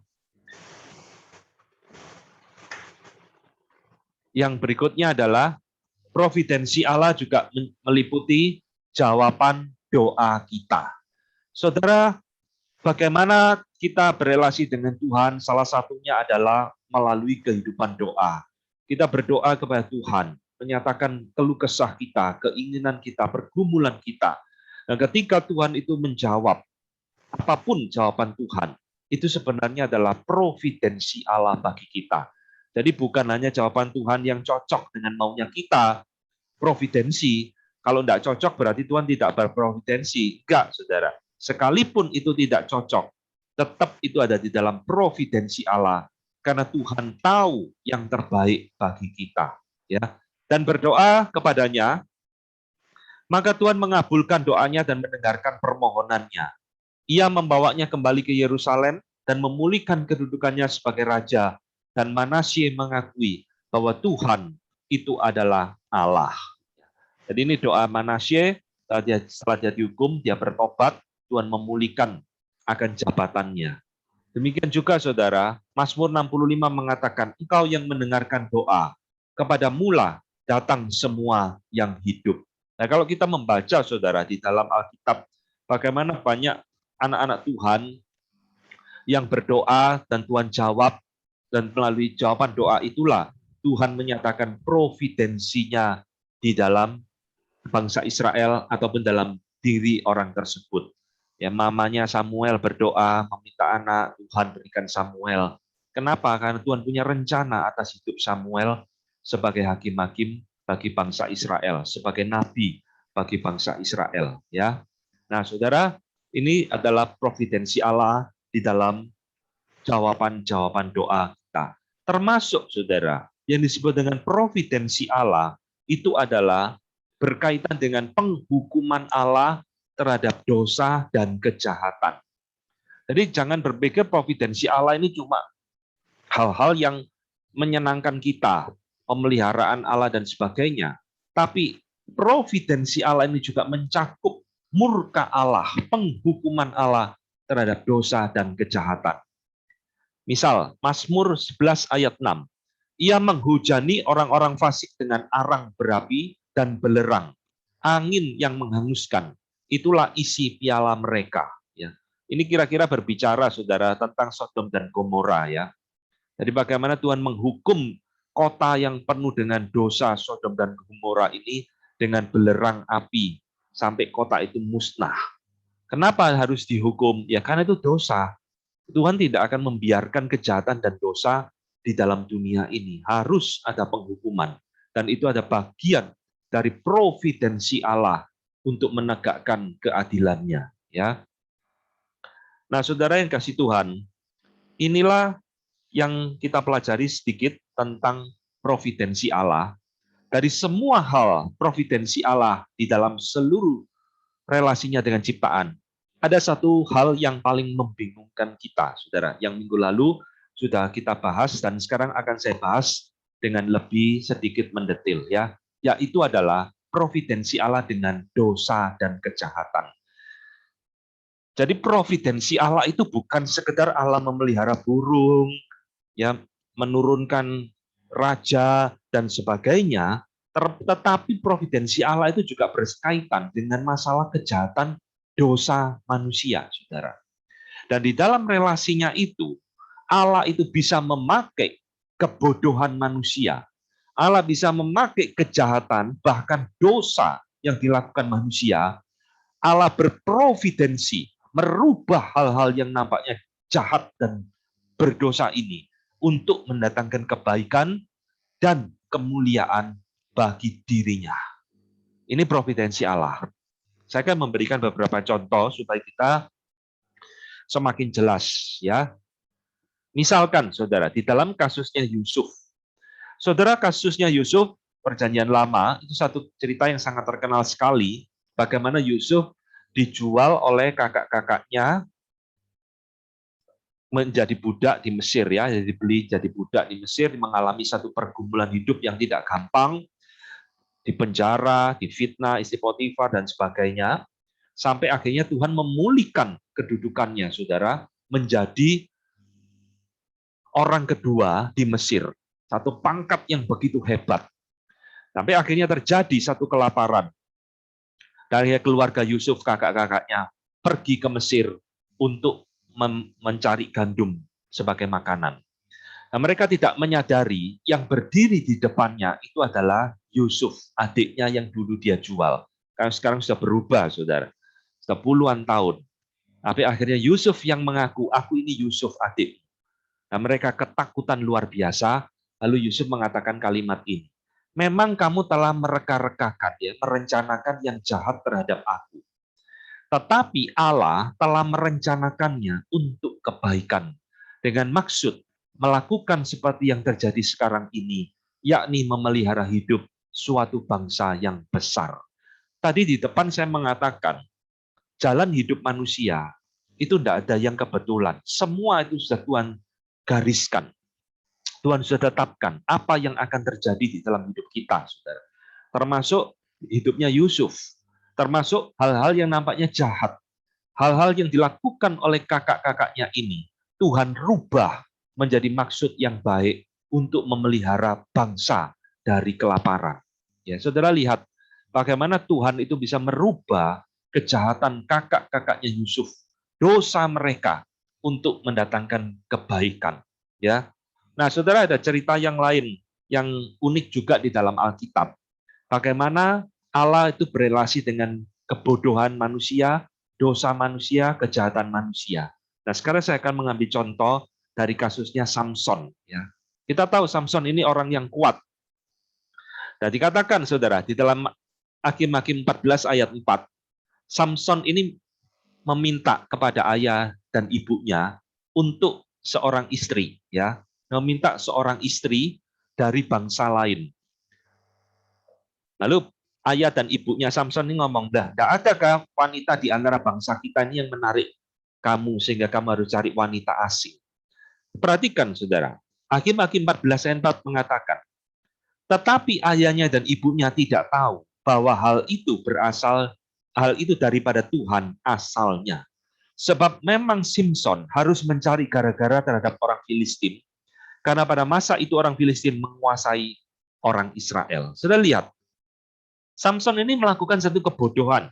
[SPEAKER 1] Yang berikutnya adalah providensi Allah juga meliputi jawaban doa kita. Saudara, bagaimana kita berelasi dengan Tuhan? Salah satunya adalah melalui kehidupan doa. Kita berdoa kepada Tuhan, menyatakan keluh kesah kita, keinginan kita, pergumulan kita. Dan ketika Tuhan itu menjawab, apapun jawaban Tuhan, itu sebenarnya adalah providensi Allah bagi kita. Jadi bukan hanya jawaban Tuhan yang cocok dengan maunya kita, providensi, Kalau tidak cocok berarti Tuhan tidak berprovidensi. Enggak, saudara. Sekalipun itu tidak cocok, tetap itu ada di dalam providensi Allah. Karena Tuhan tahu yang terbaik bagi kita. Ya. Dan berdoa kepadanya, maka Tuhan mengabulkan doanya dan mendengarkan permohonannya. Ia membawanya kembali ke Yerusalem dan memulihkan kedudukannya sebagai raja. Dan Manasye mengakui bahwa Tuhan itu adalah Allah. Jadi ini doa Manasye, setelah dia dihukum, dia bertobat, Tuhan memulihkan akan jabatannya. Demikian juga saudara, Mazmur 65 mengatakan, engkau yang mendengarkan doa, kepada mula datang semua yang hidup. Nah kalau kita membaca saudara di dalam Alkitab, bagaimana banyak anak-anak Tuhan yang berdoa dan Tuhan jawab, dan melalui jawaban doa itulah Tuhan menyatakan providensinya di dalam bangsa Israel ataupun dalam diri orang tersebut. Ya, mamanya Samuel berdoa meminta anak, Tuhan berikan Samuel. Kenapa? Karena Tuhan punya rencana atas hidup Samuel sebagai hakim-hakim bagi bangsa Israel, sebagai nabi bagi bangsa Israel. Ya, nah saudara, ini adalah providensi Allah di dalam jawaban-jawaban doa kita. Termasuk saudara, yang disebut dengan providensi Allah itu adalah berkaitan dengan penghukuman Allah terhadap dosa dan kejahatan. Jadi jangan berpikir providensi Allah ini cuma hal-hal yang menyenangkan kita, pemeliharaan Allah dan sebagainya. Tapi providensi Allah ini juga mencakup murka Allah, penghukuman Allah terhadap dosa dan kejahatan. Misal, Mazmur 11 ayat 6. Ia menghujani orang-orang fasik dengan arang berapi dan belerang, angin yang menghanguskan. Itulah isi piala mereka. Ya. Ini kira-kira berbicara, saudara, tentang Sodom dan Gomora. Ya. Jadi bagaimana Tuhan menghukum kota yang penuh dengan dosa Sodom dan Gomora ini dengan belerang api sampai kota itu musnah. Kenapa harus dihukum? Ya karena itu dosa. Tuhan tidak akan membiarkan kejahatan dan dosa di dalam dunia ini. Harus ada penghukuman. Dan itu ada bagian dari providensi Allah untuk menegakkan keadilannya. Ya. Nah, saudara yang kasih Tuhan, inilah yang kita pelajari sedikit tentang providensi Allah. Dari semua hal providensi Allah di dalam seluruh relasinya dengan ciptaan, ada satu hal yang paling membingungkan kita, saudara. Yang minggu lalu sudah kita bahas dan sekarang akan saya bahas dengan lebih sedikit mendetil, ya. Yaitu adalah providensi Allah dengan dosa dan kejahatan. Jadi providensi Allah itu bukan sekedar Allah memelihara burung, ya, menurunkan raja dan sebagainya, tetapi providensi Allah itu juga berkaitan dengan masalah kejahatan dosa manusia, saudara. Dan di dalam relasinya itu, Allah itu bisa memakai kebodohan manusia. Allah bisa memakai kejahatan, bahkan dosa yang dilakukan manusia. Allah berprovidensi, merubah hal-hal yang nampaknya jahat dan berdosa ini untuk mendatangkan kebaikan dan kemuliaan bagi dirinya. Ini providensi Allah. Saya akan memberikan beberapa contoh supaya kita semakin jelas, ya. Misalkan, saudara, di dalam kasusnya Yusuf. Saudara, kasusnya Yusuf, Perjanjian Lama, itu satu cerita yang sangat terkenal sekali, bagaimana Yusuf dijual oleh kakak-kakaknya menjadi budak di Mesir, ya, jadi dibeli jadi budak di Mesir, mengalami satu pergumulan hidup yang tidak gampang, dipenjara, difitnah istri Potifar dan sebagainya, sampai akhirnya Tuhan memulihkan kedudukannya, saudara, menjadi orang kedua di Mesir, satu pangkat yang begitu hebat. Sampai akhirnya terjadi satu kelaparan. Dari keluarga Yusuf, kakak-kakaknya pergi ke Mesir untuk mencari gandum sebagai makanan. Nah, mereka tidak menyadari yang berdiri di depannya itu adalah Yusuf, adiknya yang dulu dia jual. Karena sekarang sudah berubah, saudara. Sudah puluhan tahun. Tapi akhirnya Yusuf yang mengaku, aku ini Yusuf adik. Nah, mereka ketakutan luar biasa. Lalu Yusuf mengatakan kalimat ini. memang kamu telah mereka-rekakan, ya, merencanakan yang jahat terhadap aku. Tetapi Allah telah merencanakannya untuk kebaikan, dengan maksud melakukan seperti yang terjadi sekarang ini, yakni memelihara hidup suatu bangsa yang besar. Tadi di depan saya mengatakan, jalan hidup manusia itu tidak ada yang kebetulan. Semua itu sudah Tuhan gariskan. Tuhan sudah tetapkan apa yang akan terjadi di dalam hidup kita, saudara. Termasuk hidupnya Yusuf. Termasuk hal-hal yang nampaknya jahat. Hal-hal yang dilakukan oleh kakak-kakaknya ini, Tuhan rubah menjadi maksud yang baik untuk memelihara bangsa dari kelaparan. Ya, saudara lihat bagaimana Tuhan itu bisa merubah kejahatan kakak-kakaknya Yusuf, dosa mereka untuk mendatangkan kebaikan. Ya, nah saudara ada cerita yang lain yang unik juga di dalam Alkitab. Bagaimana Allah itu berelasi dengan kebodohan manusia, dosa manusia, kejahatan manusia. Nah, sekarang saya akan mengambil contoh dari kasusnya Samson. Ya, kita tahu Samson ini orang yang kuat. Dan dikatakan, saudara, di dalam Hakim-Hakim 14 ayat 4, Samson ini meminta kepada ayah dan ibunya untuk seorang istri, ya, meminta seorang istri dari bangsa lain. Lalu ayah dan ibunya Samson ini ngomong, dah, tidak adakah wanita di antara bangsa kita ini yang menarik kamu sehingga kamu harus cari wanita asing? Perhatikan, saudara. Hakim-Hakim 14 ayat 4 mengatakan, tetapi ayahnya dan ibunya tidak tahu bahwa hal itu daripada Tuhan asalnya. Sebab memang Simson harus mencari gara-gara terhadap orang Filistin, karena pada masa itu orang Filistin menguasai orang Israel. Sudah lihat, Samson ini melakukan satu kebodohan,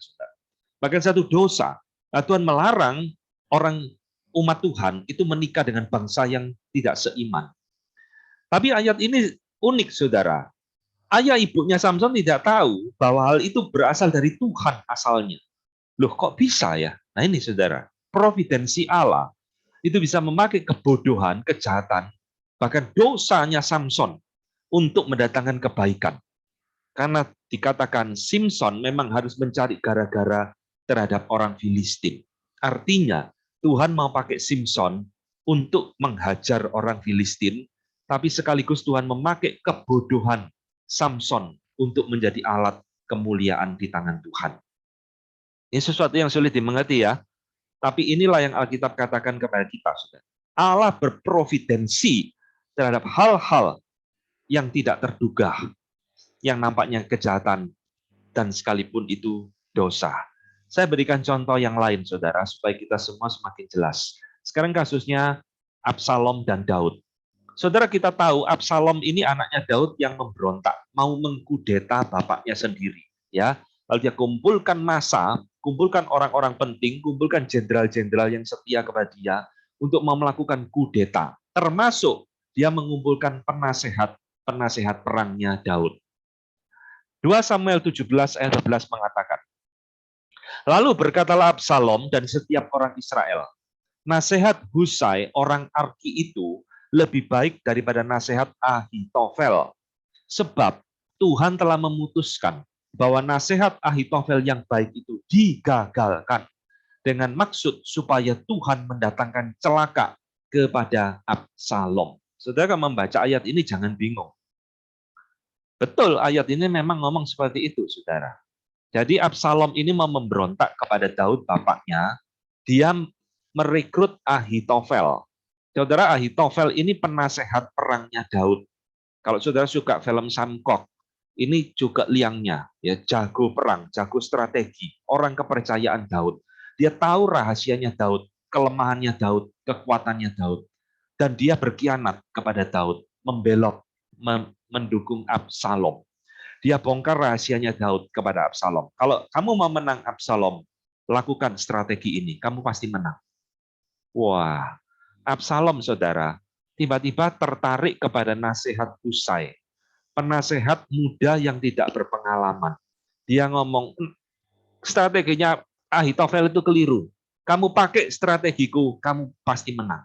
[SPEAKER 1] bahkan satu dosa. Nah, Tuhan melarang orang umat Tuhan itu menikah dengan bangsa yang tidak seiman. Tapi ayat ini unik, saudara. Ayah ibunya Samson tidak tahu bahwa hal itu berasal dari Tuhan asalnya. Loh, kok bisa ya? Nah ini, saudara, providensi Allah itu bisa memakai kebodohan, kejahatan, bahkan dosanya Samson untuk mendatangkan kebaikan. Karena dikatakan Simson memang harus mencari gara-gara terhadap orang Filistin. Artinya Tuhan mau pakai Simson untuk menghajar orang Filistin, tapi sekaligus Tuhan memakai kebodohan Samson untuk menjadi alat kemuliaan di tangan Tuhan. Ini sesuatu yang sulit dimengerti, ya. Tapi inilah yang Alkitab katakan kepada kita, saudara. Allah berprovidensi terhadap hal-hal yang tidak terduga, yang nampaknya kejahatan, dan sekalipun itu dosa. Saya berikan contoh yang lain, saudara, supaya kita semua semakin jelas. Sekarang kasusnya Absalom dan Daud. Saudara, kita tahu Absalom ini anaknya Daud yang memberontak, mau mengkudeta bapaknya sendiri. Ya, lalu dia kumpulkan massa, kumpulkan orang-orang penting, kumpulkan jenderal-jenderal yang setia kepada dia untuk mau melakukan kudeta. Termasuk dia mengumpulkan penasehat perangnya Daud. 2 Samuel 17 ayat 11 mengatakan, lalu berkatalah Absalom dan setiap orang Israel, nasihat Husai orang Arki itu lebih baik daripada nasihat Ahitofel. Sebab Tuhan telah memutuskan bahwa nasihat Ahitofel yang baik itu digagalkan dengan maksud supaya Tuhan mendatangkan celaka kepada Absalom. Saudara membaca ayat ini jangan bingung. Betul, ayat ini memang ngomong seperti itu, saudara. Jadi Absalom ini mau memberontak kepada Daud bapaknya, dia merekrut Ahitofel. Saudara, Ahitofel ini penasehat perangnya Daud. Kalau saudara suka film Samkok, ini juga liangnya, ya, jago perang, jago strategi, orang kepercayaan Daud. Dia tahu rahasianya Daud, kelemahannya Daud, kekuatannya Daud, dan dia berkhianat kepada Daud, membelot, mendukung Absalom. Dia bongkar rahasianya Daud kepada Absalom. Kalau kamu mau menang Absalom, lakukan strategi ini, kamu pasti menang. Wah, Absalom, saudara, tiba-tiba tertarik kepada nasihat Husai, penasehat muda yang tidak berpengalaman. Dia ngomong, strateginya Ahitofel itu keliru. Kamu pakai strategiku, kamu pasti menang.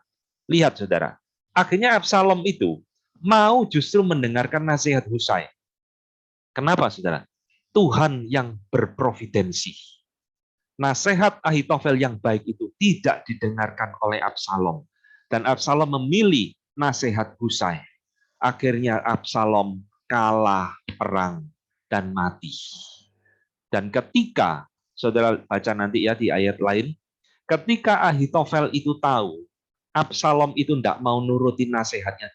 [SPEAKER 1] Lihat, saudara. Akhirnya Absalom itu mau justru mendengarkan nasihat Husai. Kenapa, saudara? Tuhan yang berprovidensi. Nasihat Ahitofel yang baik itu tidak didengarkan oleh Absalom. Dan Absalom memilih nasihat Husai. Akhirnya Absalom kalah perang dan mati. Dan ketika, saudara baca nanti ya di ayat lain, ketika Ahitofel itu tahu, Absalom itu tidak mau nurutin nasihatnya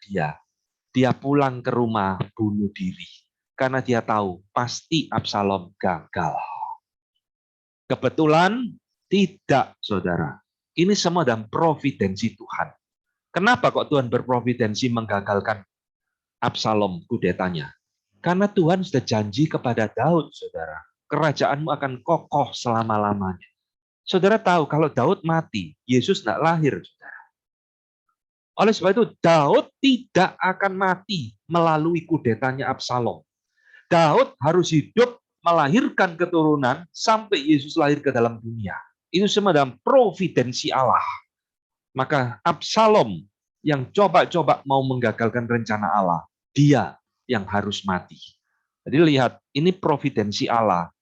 [SPEAKER 1] dia pulang ke rumah bunuh diri. Karena dia tahu, pasti Absalom gagal. Kebetulan tidak, saudara. Ini semua dalam providensi Tuhan. Kenapa kok Tuhan berprovidensi menggagalkan Absalom kudetanya? Karena Tuhan sudah janji kepada Daud, saudara. Kerajaanmu akan kokoh selama-lamanya. Saudara tahu kalau Daud mati, Yesus tidak lahir, saudara. Oleh sebab itu, Daud tidak akan mati melalui kudetanya Absalom. Daud harus hidup melahirkan keturunan sampai Yesus lahir ke dalam dunia. Itu semua dalam providensi Allah. Maka Absalom yang coba-coba mau menggagalkan rencana Allah, dia yang harus mati. Jadi lihat, ini providensi Allah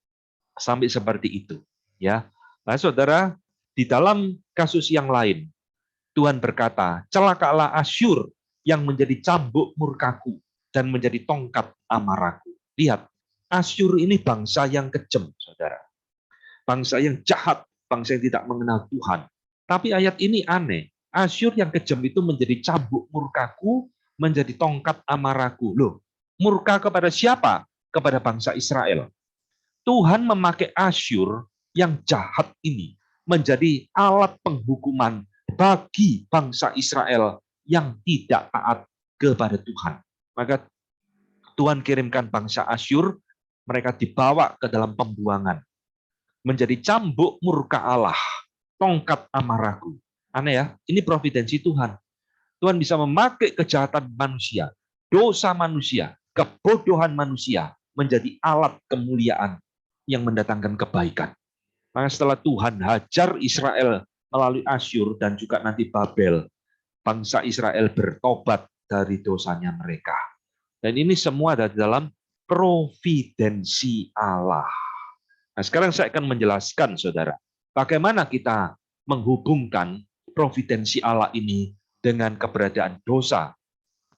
[SPEAKER 1] sampai seperti itu, ya. Nah, saudara, di dalam kasus yang lain, Tuhan berkata, celakalah Asyur yang menjadi cambuk murkaku dan menjadi tongkat amarahku. Lihat, Asyur ini bangsa yang kejam, saudara. Bangsa yang jahat, bangsa yang tidak mengenal Tuhan. Tapi ayat ini aneh. Asyur yang kejam itu menjadi cambuk murkaku, menjadi tongkat amarahku. Loh, murka kepada siapa? Kepada bangsa Israel. Tuhan memakai Asyur yang jahat ini menjadi alat penghukuman bagi bangsa Israel yang tidak taat kepada Tuhan. Maka Tuhan kirimkan bangsa Asyur, mereka dibawa ke dalam pembuangan. Menjadi cambuk murka Allah, tongkat amarahku. Aneh ya, ini providensi Tuhan. Tuhan bisa memakai kejahatan manusia, dosa manusia, kebodohan manusia, menjadi alat kemuliaan yang mendatangkan kebaikan. Maka setelah Tuhan hajar Israel melalui Asyur dan juga nanti Babel, bangsa Israel bertobat dari dosanya mereka. Dan ini semua ada di dalam providensi Allah. Nah, sekarang saya akan menjelaskan, saudara, bagaimana kita menghubungkan providensi Allah ini dengan keberadaan dosa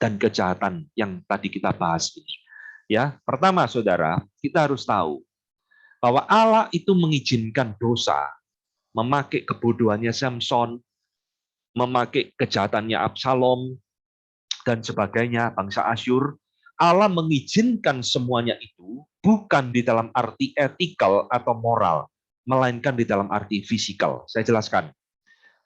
[SPEAKER 1] dan kejahatan yang tadi kita bahas ini. Ya, pertama, saudara, kita harus tahu bahwa Allah itu mengizinkan dosa, memakai kebodohannya Samson, memakai kejahatannya Absalom, dan sebagainya, bangsa Asyur. Allah mengizinkan semuanya itu bukan di dalam arti etikal atau moral, melainkan di dalam arti fisikal. Saya jelaskan.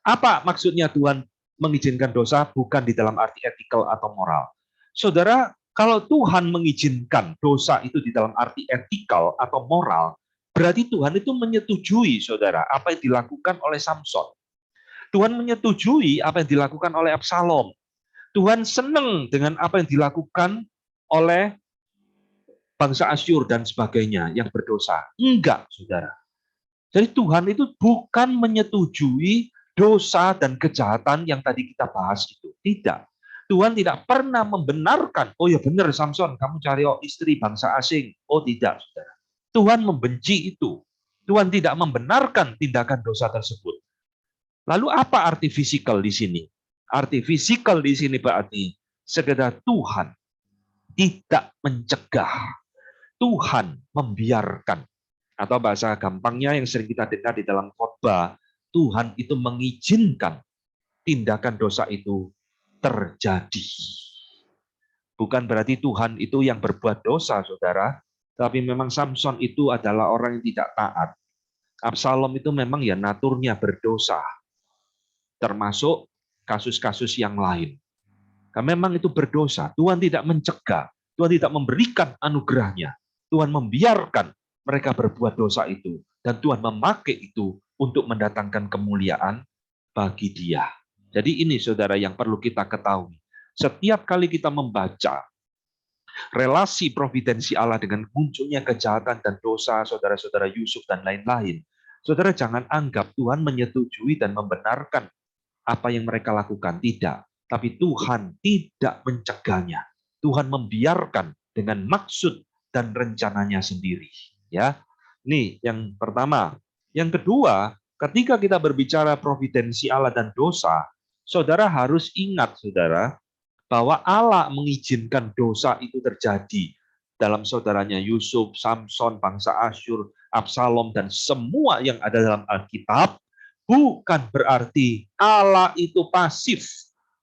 [SPEAKER 1] Apa maksudnya Tuhan mengizinkan dosa bukan di dalam arti etikal atau moral? Saudara, kalau Tuhan mengizinkan dosa itu di dalam arti etikal atau moral, berarti Tuhan itu menyetujui, saudara, apa yang dilakukan oleh Samson. Tuhan menyetujui apa yang dilakukan oleh Absalom. Tuhan senang dengan apa yang dilakukan oleh bangsa Asyur dan sebagainya yang berdosa. Enggak, saudara. Jadi Tuhan itu bukan menyetujui dosa dan kejahatan yang tadi kita bahas itu. Tidak. Tuhan tidak pernah membenarkan, oh ya benar Samson, kamu cari istri bangsa asing. Oh tidak, saudara. Tuhan membenci itu. Tuhan tidak membenarkan tindakan dosa tersebut. Lalu apa arti fisikal di sini? Arti fisikal di sini berarti sekedar Tuhan tidak mencegah, Tuhan membiarkan. Atau bahasa gampangnya yang sering kita dengar di dalam khotbah, Tuhan itu mengizinkan tindakan dosa itu terjadi. Bukan berarti Tuhan itu yang berbuat dosa, saudara, tapi memang Samson itu adalah orang yang tidak taat. Absalom itu memang ya naturnya berdosa, termasuk kasus-kasus yang lain. Karena memang itu berdosa. Tuhan tidak mencegah. Tuhan tidak memberikan anugerahnya. Tuhan membiarkan mereka berbuat dosa itu. Dan Tuhan memakai itu untuk mendatangkan kemuliaan bagi dia. Jadi ini saudara yang perlu kita ketahui. Setiap kali kita membaca relasi providensi Allah dengan munculnya kejahatan dan dosa saudara-saudara Yusuf dan lain-lain, saudara jangan anggap Tuhan menyetujui dan membenarkan apa yang mereka lakukan. Tidak. Tapi Tuhan tidak mencegahnya. Tuhan membiarkan dengan maksud dan rencananya sendiri. Ya, ini yang pertama. Yang kedua, ketika kita berbicara providensi Allah dan dosa, saudara harus ingat, saudara, bahwa Allah mengizinkan dosa itu terjadi dalam saudaranya Yusuf, Samson, bangsa Asyur, Absalom, dan semua yang ada dalam Alkitab, bukan berarti Allah itu pasif,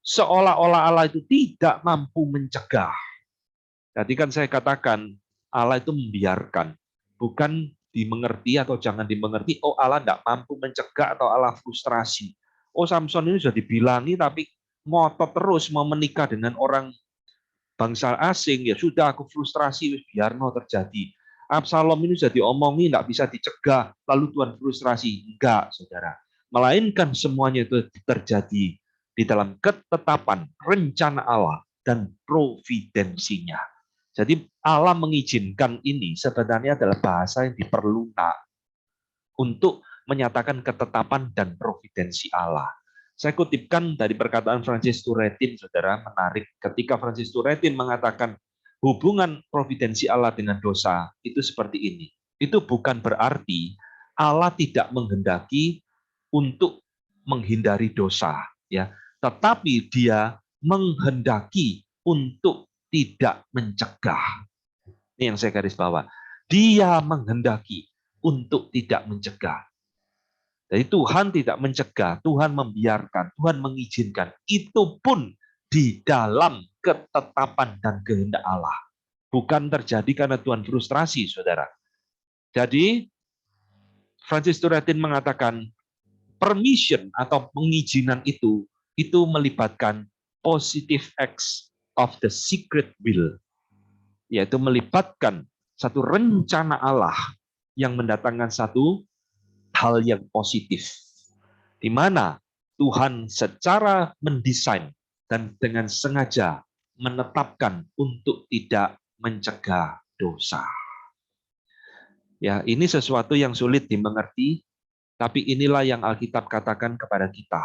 [SPEAKER 1] seolah-olah Allah itu tidak mampu mencegah. Tadi kan saya katakan, Allah itu membiarkan, bukan dimengerti atau jangan dimengerti, oh Allah tidak mampu mencegah atau Allah frustrasi. Oh Samson ini sudah dibilangi tapi ngotot terus mau menikah dengan orang bangsa asing, ya sudah aku frustrasi, biarno terjadi. Absalom ini sudah diomongi, tidak bisa dicegah, lalu Tuhan frustrasi. Enggak, saudara. Melainkan semuanya itu terjadi di dalam ketetapan rencana Allah dan providensinya. Jadi Allah mengizinkan ini sebenarnya adalah bahasa yang diperlukan untuk menyatakan ketetapan dan providensi Allah. Saya kutipkan dari perkataan Francis Turretin, saudara, menarik. Ketika Francis Turretin mengatakan hubungan providensi Allah dengan dosa itu seperti ini. Itu bukan berarti Allah tidak menghendaki untuk menghindari dosa, ya, tetapi Dia menghendaki untuk tidak mencegah. Ini yang saya garis bawah. Dia menghendaki untuk tidak mencegah. Jadi Tuhan tidak mencegah, Tuhan membiarkan, Tuhan mengizinkan. Itu pun di dalam ketetapan dan kehendak Allah. Bukan terjadi karena Tuhan frustrasi, saudara. Jadi, Francis Turretin mengatakan, permission atau pengizinan itu melibatkan positive acts of the secret will, yaitu melibatkan satu rencana Allah yang mendatangkan satu hal yang positif, di mana Tuhan secara mendesain dan dengan sengaja menetapkan untuk tidak mencegah dosa. Ya, ini sesuatu yang sulit dimengerti, tapi inilah yang Alkitab katakan kepada kita.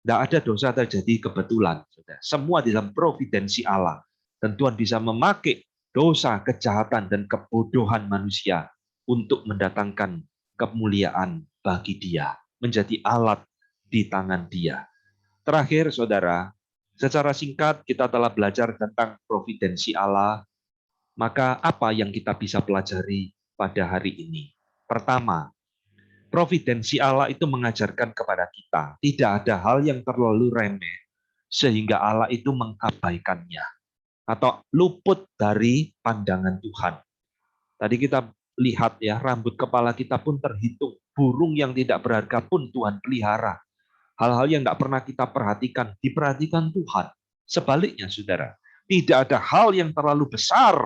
[SPEAKER 1] Tidak ada dosa terjadi kebetulan. Semua di dalam providensi Allah. Dan Tuhan bisa memakai dosa, kejahatan, dan kebodohan manusia untuk mendatangkan kemuliaan bagi Dia. Menjadi alat di tangan Dia. Terakhir, saudara, secara singkat kita telah belajar tentang providensi Allah. Maka apa yang kita bisa pelajari pada hari ini? Pertama, providensi Allah itu mengajarkan kepada kita, tidak ada hal yang terlalu remeh, sehingga Allah itu mengabaikannya, atau luput dari pandangan Tuhan. Tadi kita lihat ya, rambut kepala kita pun terhitung, burung yang tidak berharga pun Tuhan pelihara. Hal-hal yang tidak pernah kita perhatikan, diperhatikan Tuhan. Sebaliknya, saudara, tidak ada hal yang terlalu besar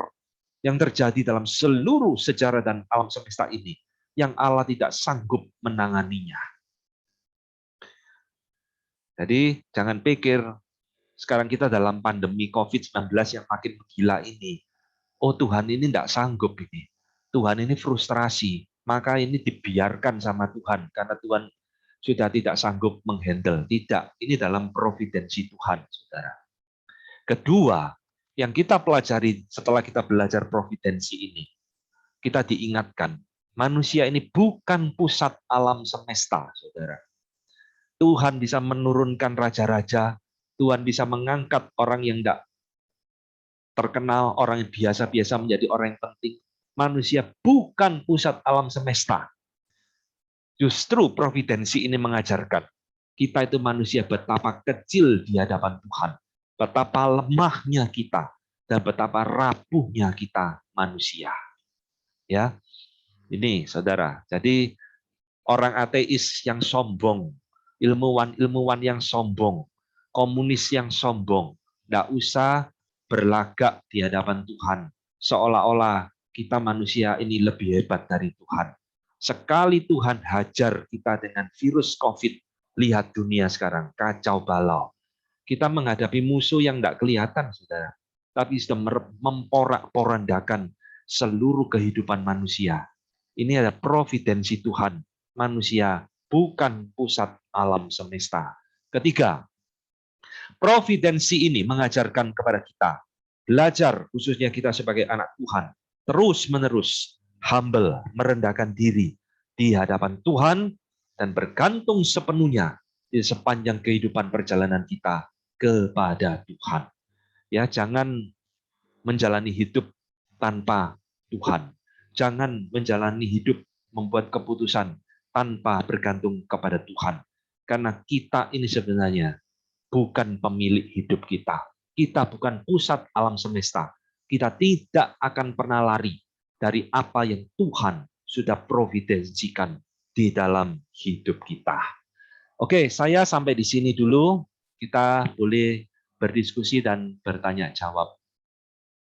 [SPEAKER 1] yang terjadi dalam seluruh sejarah dan alam semesta ini yang Allah tidak sanggup menanganinya. Jadi jangan pikir sekarang kita dalam pandemi COVID-19 yang makin gila ini, oh Tuhan ini tidak sanggup ini. Tuhan ini frustrasi, maka ini dibiarkan sama Tuhan karena Tuhan sudah tidak sanggup menghandle. Tidak, ini dalam providensi Tuhan, saudara. Kedua, yang kita pelajari setelah kita belajar providensi ini, kita diingatkan, manusia ini bukan pusat alam semesta, saudara. Tuhan bisa menurunkan raja-raja, Tuhan bisa mengangkat orang yang tidak terkenal, orang yang biasa-biasa menjadi orang yang penting. Manusia bukan pusat alam semesta. Justru providensi ini mengajarkan, kita itu manusia betapa kecil di hadapan Tuhan, betapa lemahnya kita, dan betapa rapuhnya kita manusia. Ya, ini saudara, jadi orang ateis yang sombong, ilmuwan-ilmuwan yang sombong, komunis yang sombong, tidak usah berlagak di hadapan Tuhan, seolah-olah kita manusia ini lebih hebat dari Tuhan. Sekali Tuhan hajar kita dengan virus COVID, lihat dunia sekarang, kacau balau. Kita menghadapi musuh yang tidak kelihatan, saudara, tapi sudah memporak-porandakan seluruh kehidupan manusia. Ini adalah providensi Tuhan. Manusia bukan pusat alam semesta. Ketiga, providensi ini mengajarkan kepada kita, belajar khususnya kita sebagai anak Tuhan, terus-menerus humble, merendahkan diri di hadapan Tuhan dan bergantung sepenuhnya di sepanjang kehidupan perjalanan kita kepada Tuhan. Ya, jangan menjalani hidup tanpa Tuhan. Jangan menjalani hidup membuat keputusan tanpa bergantung kepada Tuhan. Karena kita ini sebenarnya bukan pemilik hidup kita. Kita bukan pusat alam semesta. Kita tidak akan pernah lari dari apa yang Tuhan sudah providensikan di dalam hidup kita. Oke, saya sampai di sini dulu. Kita boleh berdiskusi dan bertanya jawab.